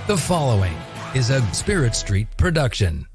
The following is a Spirit Street production.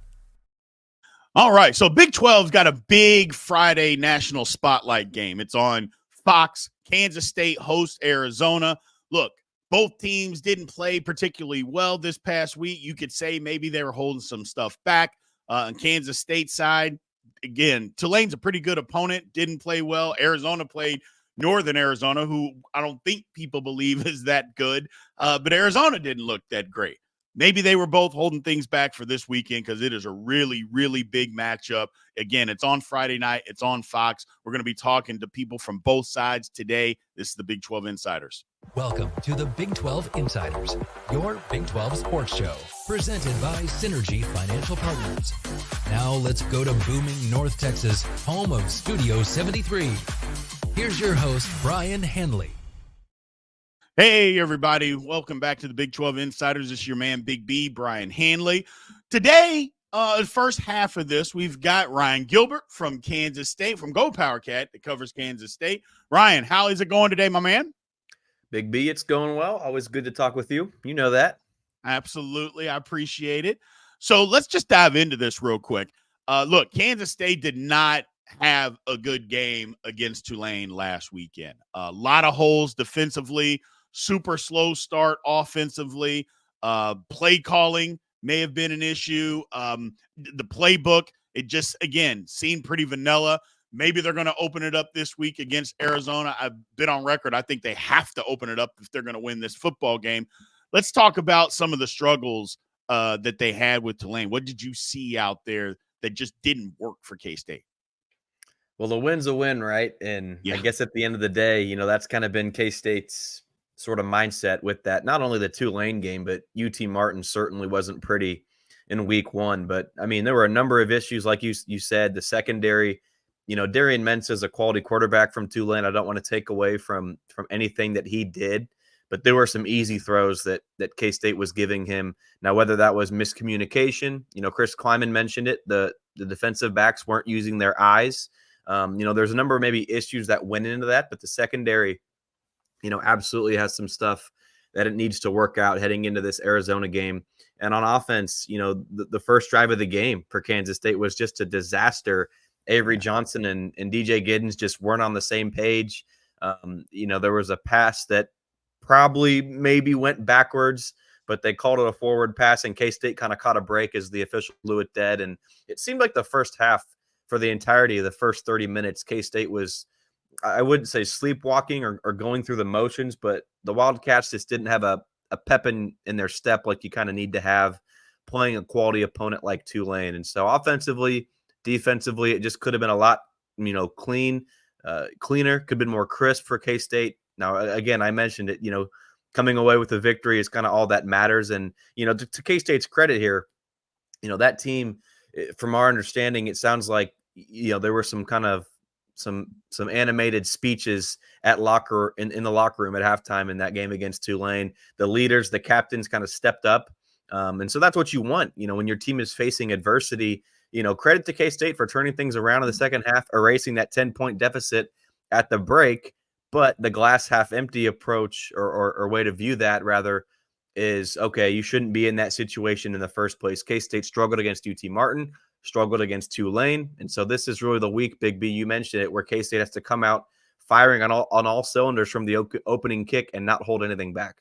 All right, so Big 12's got a big Friday national spotlight game. It's on Fox. Kansas State hosts Arizona. Look, both teams didn't play particularly well this past week. You could say maybe they were holding some stuff back. On Kansas State side, again, Tulane's a pretty good opponent, didn't play well. Arizona played Northern Arizona, who I don't think people believe is that good, but Arizona didn't look that great. Maybe they were both holding things back for this weekend because it is a really, really big matchup. Again, it's on Friday night. It's on Fox. We're going to be talking to people from both sides today. This is the Big 12 Insiders. Welcome to the Big 12 Insiders, your Big 12 sports show, presented by Synergy Financial Partners. Now let's go to booming North Texas, home of Studio 73. Here's your host, Brien Hanley. Hey, everybody. Welcome back to the Big 12 Insiders. This is your man, Big B, Brien Hanley. Today, the first half of this, we've got Ryan Gilbert from Kansas State, from GoPowercat that covers Kansas State. Ryan, how is it going today, my man? Big B, it's going well. Always good to talk with you. You know that. Absolutely. I appreciate it. So let's just dive into this real quick. Look, Kansas State did not have a good game against Tulane last weekend. A lot of holes defensively, super slow start offensively. Play calling may have been an issue. The playbook, it just, again, seemed pretty vanilla. Maybe they're going to open it up this week against Arizona. I've been on record. I think they have to open it up if they're going to win this football game. Let's talk about some of the struggles that they had with Tulane. What did you see out there that just didn't work for K-State? Well, the win's a win, right? And yeah. I guess at the end of the day, that's kind of been K-State's sort of mindset with that. Not only the Tulane game, but UT Martin certainly wasn't pretty in week one. But, I mean, there were a number of issues, like you said, the secondary. Darian Mensah is a quality quarterback from Tulane. I don't want to take away from anything that he did, but there were some easy throws that K-State was giving him. Now, whether that was miscommunication, Chris Kleiman mentioned it, the defensive backs weren't using their eyes. There's a number of maybe issues that went into that, but the secondary, absolutely has some stuff that it needs to work out heading into this Arizona game. And on offense, the first drive of the game for Kansas State was just a disaster. Avery Johnson and DJ Giddens just weren't on the same page. There was a pass that probably maybe went backwards, but they called it a forward pass, and K-State kind of caught a break as the official blew it dead. And it seemed like the first half, for the entirety of the first 30 minutes, K-State was, I wouldn't say sleepwalking or going through the motions, but the Wildcats just didn't have a pep in their step like you kind of need to have playing a quality opponent like Tulane. And so offensively, defensively, it just could have been a lot, cleaner, could have been more crisp for K-State. Now, again, I mentioned it, coming away with a victory is kind of all that matters. And, to K-State's credit here, that team, from our understanding, it sounds like, there were some kind of some animated speeches in the locker room at halftime in that game against Tulane. The leaders, the captains kind of stepped up. And so that's what you want, when your team is facing adversity. Credit to K-State for turning things around in the second half, erasing that 10-point deficit at the break. But the glass half empty approach or way to view that rather is, okay, you shouldn't be in that situation in the first place. K-State struggled against UT Martin, struggled against Tulane. And so this is really the week, Big B, you mentioned it, where K-State has to come out firing on all cylinders from the opening kick and not hold anything back.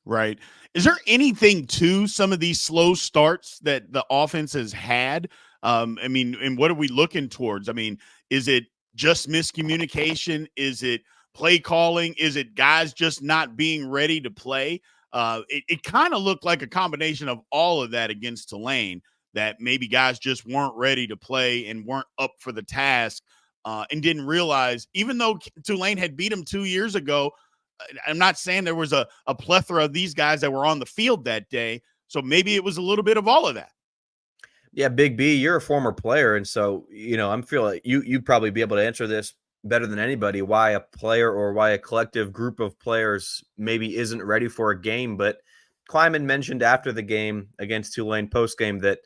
Right. Is there anything to some of these slow starts that the offense has had? And what are we looking towards? Is it just miscommunication? Is it play calling? Is it guys just not being ready to play? It kind of looked like a combination of all of that against Tulane, that maybe guys just weren't ready to play and weren't up for the task and didn't realize, even though Tulane had beat them 2 years ago, I'm not saying there was a plethora of these guys that were on the field that day. So maybe it was a little bit of all of that. Yeah, Big B, you're a former player. And so, I'm feeling like you'd probably be able to answer this better than anybody, why a player or why a collective group of players maybe isn't ready for a game. But Kleiman mentioned after the game against Tulane post-game that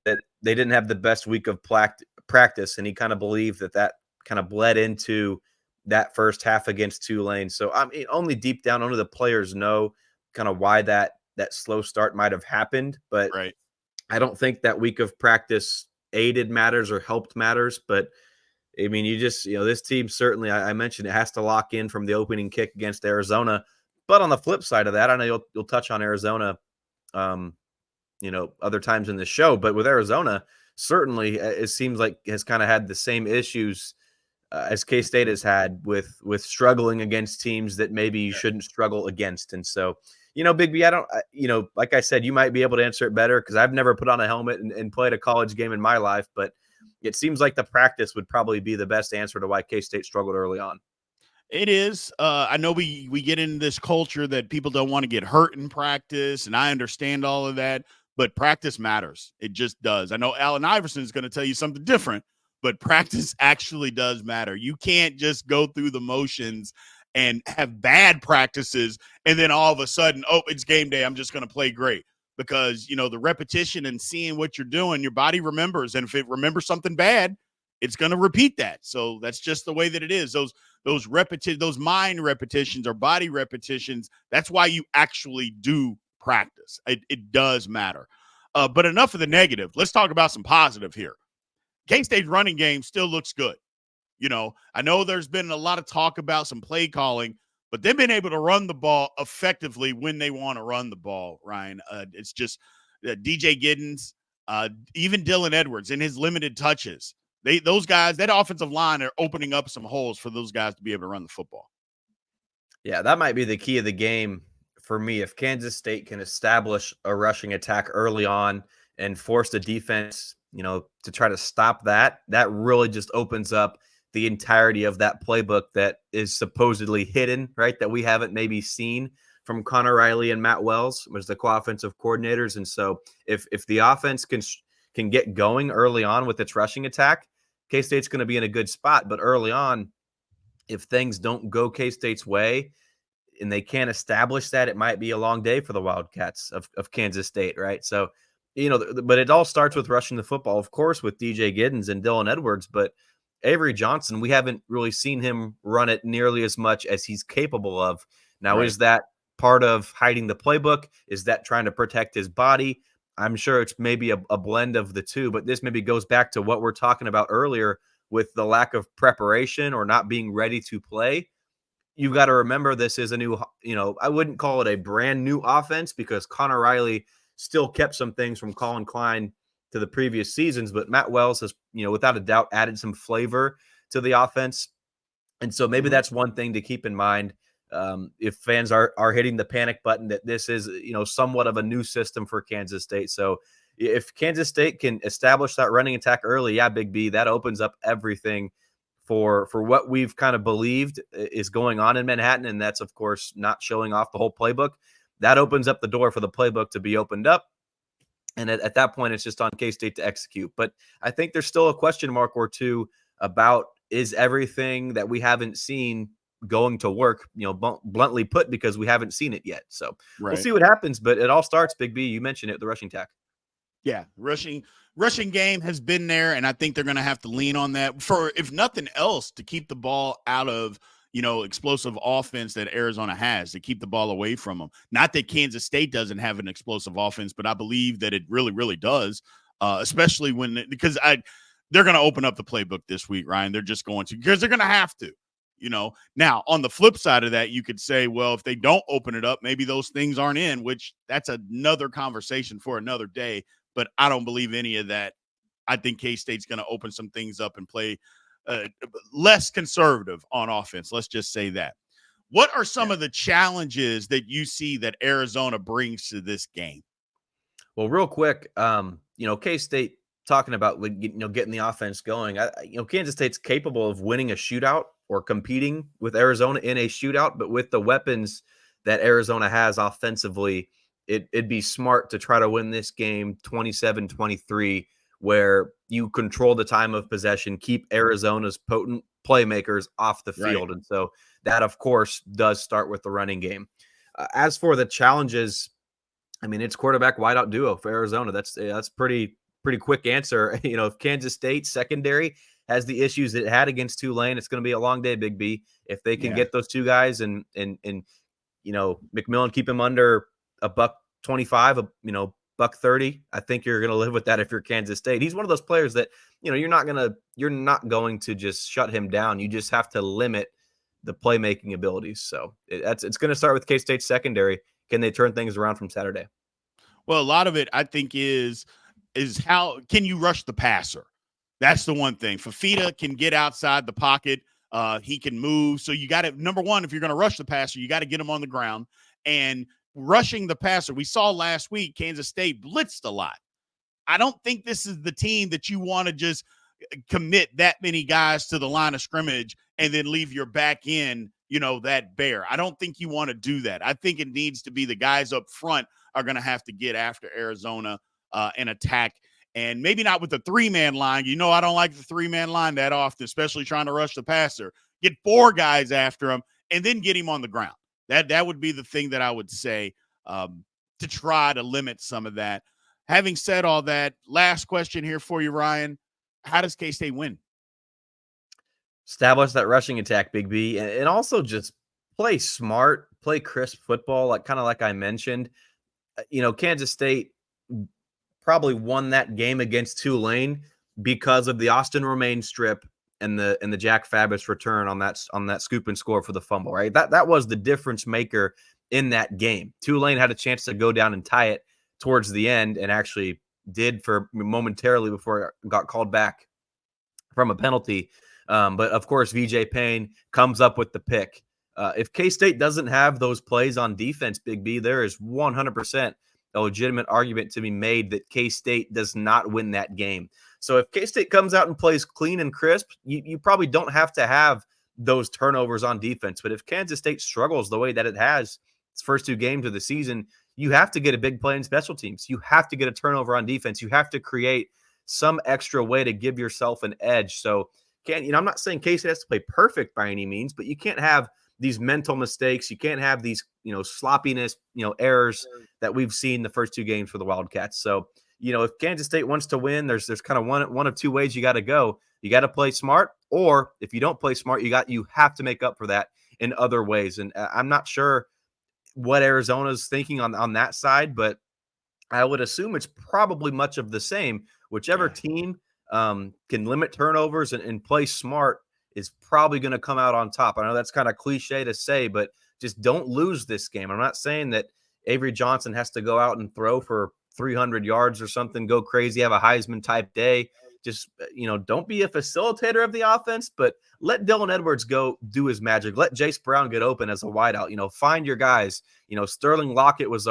they didn't have the best week of practice, and he kind of believed that kind of bled into that first half against Tulane. So only deep down, only the players know kind of why that that slow start might have happened, but Right. I don't think that week of practice aided matters or helped matters. But I mean, this team certainly, I mentioned, it has to lock in from the opening kick against Arizona. But on the flip side of that, I know you'll touch on Arizona, other times in the show, but with Arizona, certainly it seems like has kind of had the same issues as K-State has had with struggling against teams that maybe you shouldn't struggle against. And so, Big B, like I said, you might be able to answer it better because I've never put on a helmet and played a college game in my life, but it seems like the practice would probably be the best answer to why K-State struggled early on. It is. I know we get into this culture that people don't want to get hurt in practice, and I understand all of that, but practice matters. It just does. I know Allen Iverson is going to tell you something different, but practice actually does matter. You can't just go through the motions and have bad practices, and then all of a sudden, oh, it's game day, I'm just going to play great. Because, the repetition and seeing what you're doing, your body remembers, and if it remembers something bad, it's going to repeat that. So that's just the way that it is. Those mind repetitions or body repetitions, that's why you actually do practice. It does matter. But enough of the negative. Let's talk about some positive here. K-State's running game still looks good. I know there's been a lot of talk about some play calling, but they've been able to run the ball effectively when they want to run the ball, Ryan. It's just DJ Giddens, even Dylan Edwards in his limited touches. Those guys, that offensive line are opening up some holes for those guys to be able to run the football. Yeah, that might be the key of the game for me. If Kansas State can establish a rushing attack early on and force the defense, to try to stop that really just opens up the entirety of that playbook that is supposedly hidden, right? That we haven't maybe seen from Connor Riley and Matt Wells, was the co-offensive coordinators. And so if the offense can get going early on with its rushing attack, K-State's going to be in a good spot. But early on, if things don't go K-State's way and they can't establish that, it might be a long day for the Wildcats of Kansas State, right? So, but it all starts with rushing the football, of course, with DJ Giddens and Dylan Edwards. But Avery Johnson, we haven't really seen him run it nearly as much as he's capable of. Now, Right. Is that part of hiding the playbook? Is that trying to protect his body? I'm sure it's maybe a blend of the two, but this maybe goes back to what we're talking about earlier with the lack of preparation or not being ready to play. You've got to remember this is a new, I wouldn't call it a brand new offense because Connor Riley still kept some things from Colin Klein to the previous seasons, but Matt Wells has, without a doubt added some flavor to the offense. And so maybe that's one thing to keep in mind. If fans are hitting the panic button, that this is, somewhat of a new system for Kansas State. So if Kansas State can establish that running attack early, yeah, Big B, that opens up everything for what we've kind of believed is going on in Manhattan. And that's, of course, not showing off the whole playbook. That opens up the door for the playbook to be opened up. And at that point, it's just on K-State to execute. But I think there's still a question mark or two about, is everything that we haven't seen going to work, bluntly put, because we haven't seen it yet. So We'll see what happens, but it all starts, Big B, you mentioned it, the rushing attack. Yeah, rushing game has been there, and I think they're going to have to lean on that for, if nothing else, to keep the ball out of, explosive offense that Arizona has, to keep the ball away from them. Not that Kansas State doesn't have an explosive offense, but I believe that it really, really does, especially because they're going to open up the playbook this week, Ryan. They're just going to, because they're going to have to. Now on the flip side of that, you could say, well, if they don't open it up, maybe those things aren't in, which that's another conversation for another day. But I don't believe any of that. I think K-State's going to open some things up and play less conservative on offense. Let's just say that. What are some of the challenges that you see that Arizona brings to this game? Well, real quick, K-State talking about, getting the offense going. Kansas State's capable of winning a shootout or competing with Arizona in a shootout, but with the weapons that Arizona has offensively, it'd be smart to try to win this game 27-23, where you control the time of possession, keep Arizona's potent playmakers off the field. Right. And so that, of course, does start with the running game. As for the challenges, I mean, it's quarterback wideout duo for Arizona. That's pretty quick answer. If Kansas State secondary has the issues it had against Tulane, it's going to be a long day, Big B. If they can get those two guys and McMillan keep him under a $1.25, $1.30. I think you're going to live with that if you're Kansas State. He's one of those players that, you're not going to just shut him down. You just have to limit the playmaking abilities. So it's going to start with K-State's secondary. Can they turn things around from Saturday? Well, a lot of it, I think, is how can you rush the passer? That's the one thing. Fafita can get outside the pocket. He can move. So you got to, number one, if you're going to rush the passer, you got to get him on the ground. And rushing the passer, we saw last week, Kansas State blitzed a lot. I don't think this is the team that you want to just commit that many guys to the line of scrimmage and then leave your back end, that bare. I don't think you want to do that. I think it needs to be the guys up front are going to have to get after Arizona and attack. And maybe not with the 3-man line. I don't like the 3-man line that often, especially trying to rush the passer. Get 4 guys after him and then get him on the ground. That would be the thing that I would say to try to limit some of that. Having said all that, last question here for you, Ryan. How does K-State win? Establish that rushing attack, Big B, and also just play smart, play crisp football, kind of like I mentioned. Kansas State probably won that game against Tulane because of the Austin Romaine strip and the Jack Fabis return on that scoop and score for the fumble, right? That was the difference maker in that game. Tulane had a chance to go down and tie it towards the end, and actually did for momentarily before it got called back from a penalty. But of course, VJ Payne comes up with the pick. If K-State doesn't have those plays on defense, Big B, there is 100% a legitimate argument to be made that K-State does not win that game. So if K-State comes out and plays clean and crisp, you probably don't have to have those turnovers on defense. But if Kansas State struggles the way that it has its first 2 games of the season, you have to get a big play in special teams. You have to get a turnover on defense. You have to create some extra way to give yourself an edge. So I'm not saying K-State has to play perfect by any means, but you can't have these mental mistakes. You can't have these, sloppiness, errors that we've seen the first 2 games for the Wildcats. So, if Kansas State wants to win, there's kind of one of 2 ways you got to go. You got to play smart, or if you don't play smart, you have to make up for that in other ways. And I'm not sure what Arizona's thinking on that side, but I would assume it's probably much of the same. Whichever team can limit turnovers and play smart is probably going to come out on top. I know that's kind of cliche to say, but just don't lose this game. I'm not saying that Avery Johnson has to go out and throw for 300 yards or something, go crazy, have a Heisman type day. Just, don't be a facilitator of the offense, but let Dylan Edwards go do his magic. Let Jace Brown get open as a wideout. Find your guys. Sterling Lockett was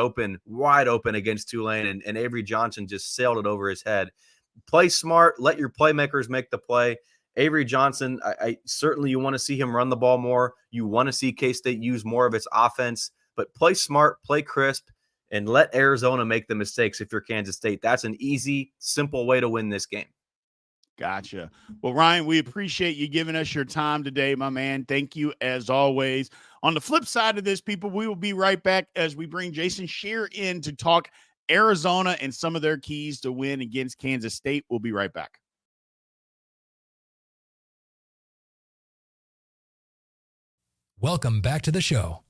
wide open against Tulane, and Avery Johnson just sailed it over his head. Play smart. Let your playmakers make the play. Avery Johnson, I certainly you want to see him run the ball more. You want to see K-State use more of its offense, but play smart, play crisp, and let Arizona make the mistakes if you're Kansas State. That's an easy, simple way to win this game. Gotcha. Well, Ryan, we appreciate you giving us your time today, my man. Thank you as always. On the flip side of this, people, we will be right back as we bring Jason Scheer in to talk Arizona and some of their keys to win against Kansas State. We'll be right back. Welcome back to the show.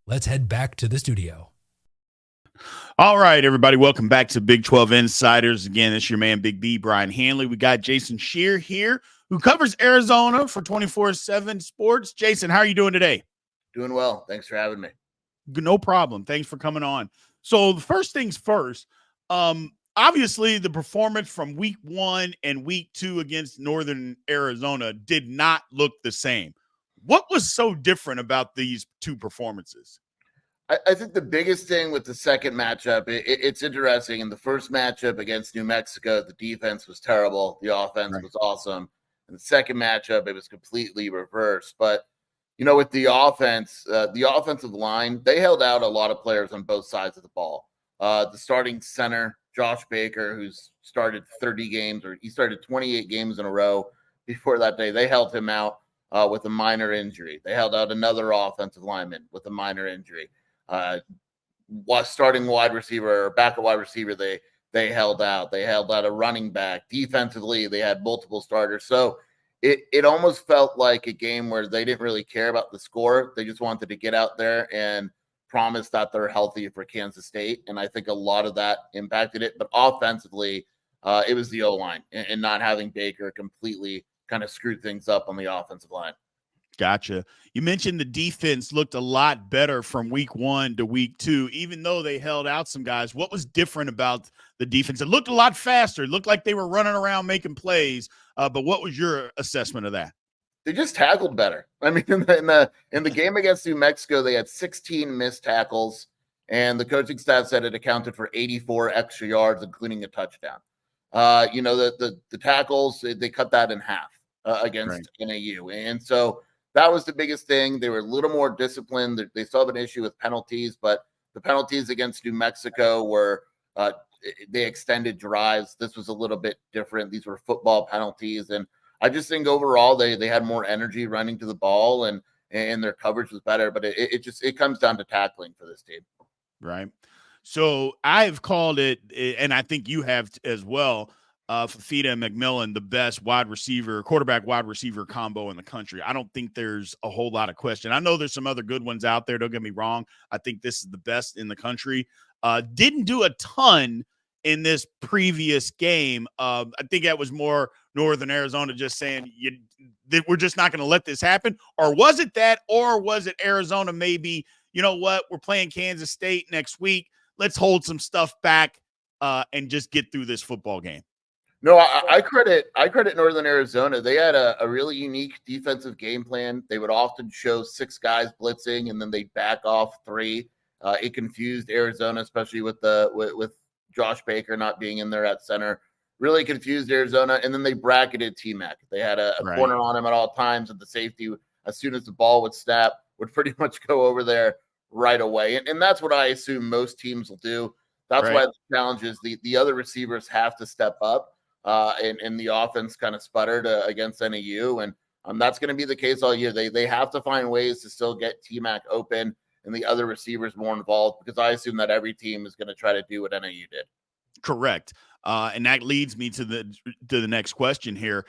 Let's head back to the studio. All right, everybody. Welcome back to Big 12 Insiders. Again, it's your man, Big B, Brien Hanley. We got Jason Scheer here, who covers Arizona for 24/7 Sports. Jason, how are you doing today? Doing well. Thanks for having me. No problem. Thanks for coming on. So the first things first, obviously the performance from week 1 and week 2 against Northern Arizona did not look the same. What was so different about these 2 performances? I think the biggest thing with the second matchup, it's interesting. In the first matchup against New Mexico, the defense was terrible. The offense was awesome. In the second matchup, it was completely reversed. But, with the offense, the offensive line, they held out a lot of players on both sides of the ball. The starting center, Josh Baker, who's started 30 games, or he started 28 games in a row before that day, they held him out with a minor injury. They held out another offensive lineman with a minor injury. Starting wide receiver or backup wide receiver, they held out. They held out a running back. Defensively, they had multiple starters. So it almost felt like a game where they didn't really care about the score. They just wanted to get out there and promise that they're healthy for Kansas State, and I think a lot of that impacted it. But offensively, it was the O-line and not having Baker completely kind of screwed things up on the offensive line. Gotcha. You mentioned the defense looked a lot better from week 1 to week 2, even though they held out some guys. What was different about the defense? It looked a lot faster. It looked like they were running around making plays. But what was your assessment of that? They just tackled better. I mean, in the game against New Mexico, they had 16 missed tackles, and the coaching staff said it accounted for 84 extra yards, including a touchdown. The tackles, they cut that in half against NAU. And so that was the biggest thing. They were a little more disciplined. They still have an issue with penalties, but the penalties against New Mexico were they extended drives. This was a little bit different. These were football penalties. And I just think overall they had more energy running to the ball and their coverage was better. But it comes down to tackling for this team. Right. So I've called it, and I think you have as well, Fafita and McMillan, the best quarterback wide receiver combo in the country. I don't think there's a whole lot of question. I know there's some other good ones out there. Don't get me wrong. I think this is the best in the country. Didn't do a ton in this previous game. I think that was more Northern Arizona just saying that we're just not going to let this happen. Or was it that? Or was it Arizona maybe, you know what, we're playing Kansas State next week. Let's hold some stuff back and just get through this football game. No, I credit Northern Arizona. They had a really unique defensive game plan. They would often show 6 guys blitzing, and then they'd back off 3. It confused Arizona, especially with Josh Baker not being in there at center. Really confused Arizona, and then they bracketed T-Mac. They had a corner on him at all times, and the safety, as soon as the ball would snap, would pretty much go over there right away. And that's what I assume most teams will do. That's why the challenge is the other receivers have to step up. And the offense kind of sputtered against NAU, and that's going to be the case all year. They have to find ways to still get T-Mac open and the other receivers more involved, because I assume that every team is going to try to do what NAU did. Correct. And that leads me to the next question here.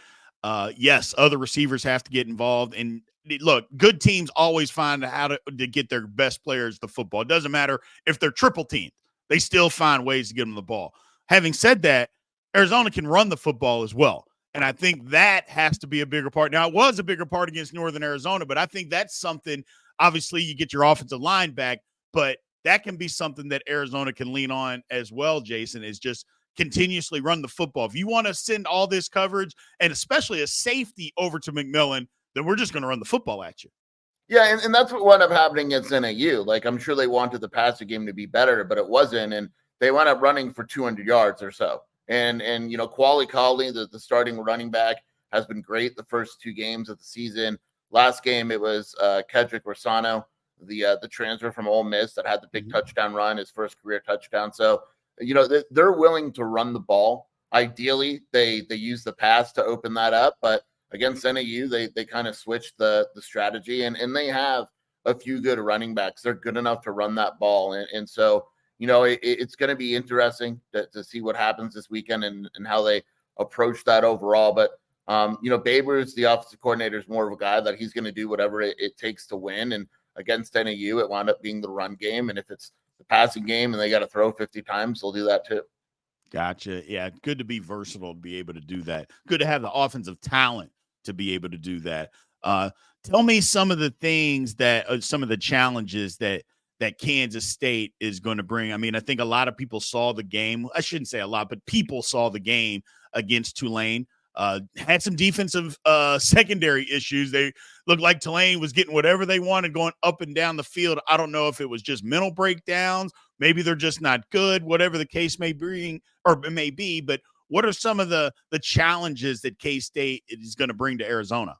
Yes, other receivers have to get involved. And look, good teams always find how to get their best players the football. It doesn't matter if they're triple teamed. They still find ways to get them the ball. Having said that, Arizona can run the football as well. And I think that has to be a bigger part. Now, it was a bigger part against Northern Arizona, but I think that's something, obviously, you get your offensive line back, but that can be something that Arizona can lean on as well, Jason, is just continuously run the football. If you want to send all this coverage, and especially a safety, over to McMillan, then we're just going to run the football at you. Yeah, and that's what wound up happening against NAU. Like, I'm sure they wanted the passing game to be better, but it wasn't, and they wound up running for 200 yards or so. And Quali Colley, the starting running back, has been great the first 2 games of the season. Last game, it was Kedrick Rossano, the transfer from Ole Miss, that had the big touchdown run, his first career touchdown. So, they're willing to run the ball. Ideally, they use the pass to open that up, but against NAU, they kind of switched the strategy, and they have a few good running backs. They're good enough to run that ball, and so it's going to be interesting to see what happens this weekend and how they approach that overall. But Babers, the offensive coordinator, is more of a guy that he's going to do whatever it takes to win. And against NAU, it wound up being the run game, and if it's the passing game and they got to throw 50 times, they'll do that too. Gotcha. Yeah, good to be versatile to be able to do that. Good to have the offensive talent to be able to do that. Tell me some of the things some of the challenges that Kansas State is going to bring. I mean, I think a lot of people saw the game. I shouldn't say a lot, but people saw the game against Tulane. Had some defensive secondary issues. They looked like Tulane was getting whatever they wanted going up and down the field. I don't know if it was just mental breakdowns. Maybe they're just not good, whatever the case may be, but what are some of the challenges that K-State is going to bring to Arizona?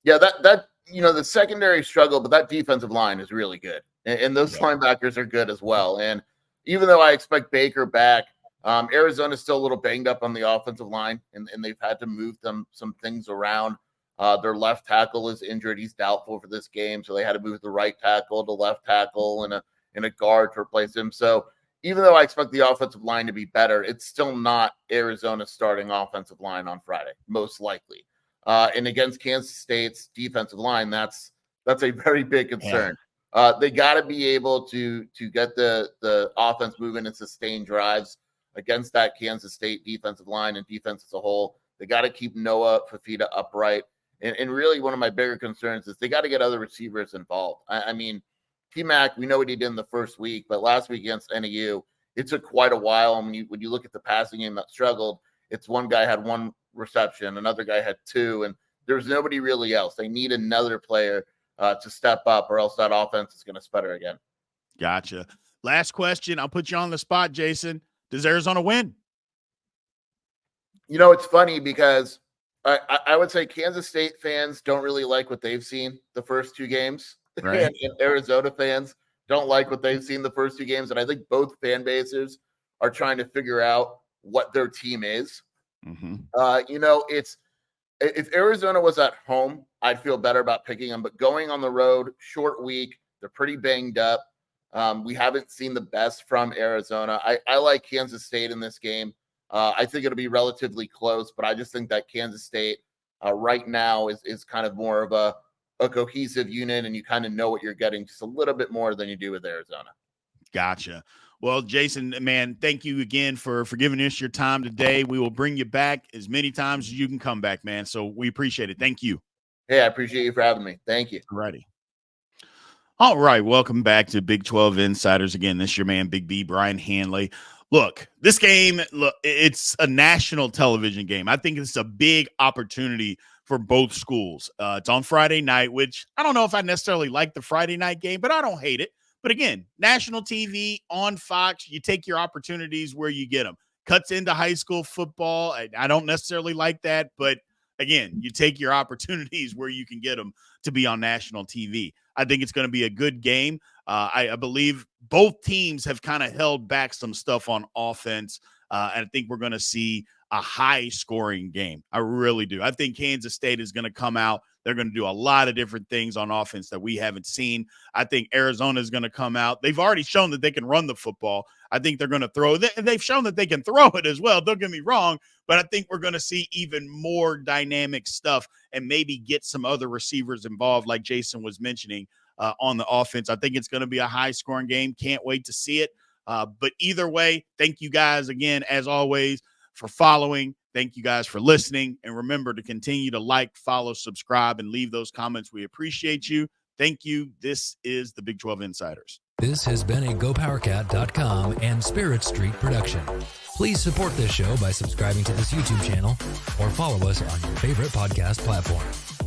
Yeah, that the secondary struggle, but that defensive line is really good. And those linebackers are good as well. And even though I expect Baker back, Arizona's still a little banged up on the offensive line, and they've had to move some things around. Their left tackle is injured. He's doubtful for this game, so they had to move the right tackle to left tackle and a guard to replace him. So even though I expect the offensive line to be better, it's still not Arizona's starting offensive line on Friday, most likely. And against Kansas State's defensive line, that's a very big concern. They got to be able to get the offense moving and sustain drives against that Kansas State defensive line and defense as a whole. They got to keep Noah Fafita upright. And really one of my bigger concerns is they got to get other receivers involved. I mean, T-Mac, we know what he did in the first week, but last week against NAU, it took quite a while. And when you look at the passing game that struggled, it's one guy had 1 reception, another guy had 2, and there's nobody really else. They need another player to step up, or else that offense is going to sputter again. Gotcha. Last question. I'll put you on the spot, Jason. Does Arizona win? You know, it's funny because I would say Kansas State fans don't really like what they've seen the first 2 games. Right. and Arizona fans don't like what they've seen the first 2 games. And I think both fan bases are trying to figure out what their team is. Mm-hmm. You know, if Arizona was at home, I'd feel better about picking them. But going on the road, short week, they're pretty banged up. We haven't seen the best from Arizona. I like Kansas State in this game. I think it'll be relatively close, but I just think that Kansas State right now is kind of more of a cohesive unit, and you kind of know what you're getting just a little bit more than you do with Arizona. Gotcha. Well, Jason, man, thank you again for giving us your time today. We will bring you back as many times as you can come back, man. So we appreciate it. Thank you. Hey, I appreciate you for having me. Thank you. Alrighty. All right. Welcome back to Big 12 Insiders. Again, this is your man, Big B, Brien Hanley. Look, this game, it's a national television game. I think it's a big opportunity for both schools. It's on Friday night, which I don't know if I necessarily like the Friday night game, but I don't hate it. But again, national TV on Fox, you take your opportunities where you get them. Cuts into high school football. I don't necessarily like that, but again, you take your opportunities where you can get them to be on national TV. I think it's going to be a good game. I believe both teams have kind of held back some stuff on offense, and I think we're going to see a high-scoring game. I really do. I think Kansas State is going to come out. They're going to do a lot of different things on offense that we haven't seen. I think Arizona is going to come out. They've already shown that they can run the football. I think they're going to throw it. They've shown that they can throw it as well. Don't get me wrong, but I think we're going to see even more dynamic stuff and maybe get some other receivers involved, like Jason was mentioning, on the offense. I think it's going to be a high-scoring game. Can't wait to see it. But either way, thank you guys again, as always, for following. Thank you guys for listening. And remember to continue to like, follow, subscribe, and leave those comments. We appreciate you. Thank you. This is the Big 12 Insiders. This has been a GoPowercat.com and Spirit Street production. Please support this show by subscribing to this YouTube channel or follow us on your favorite podcast platform.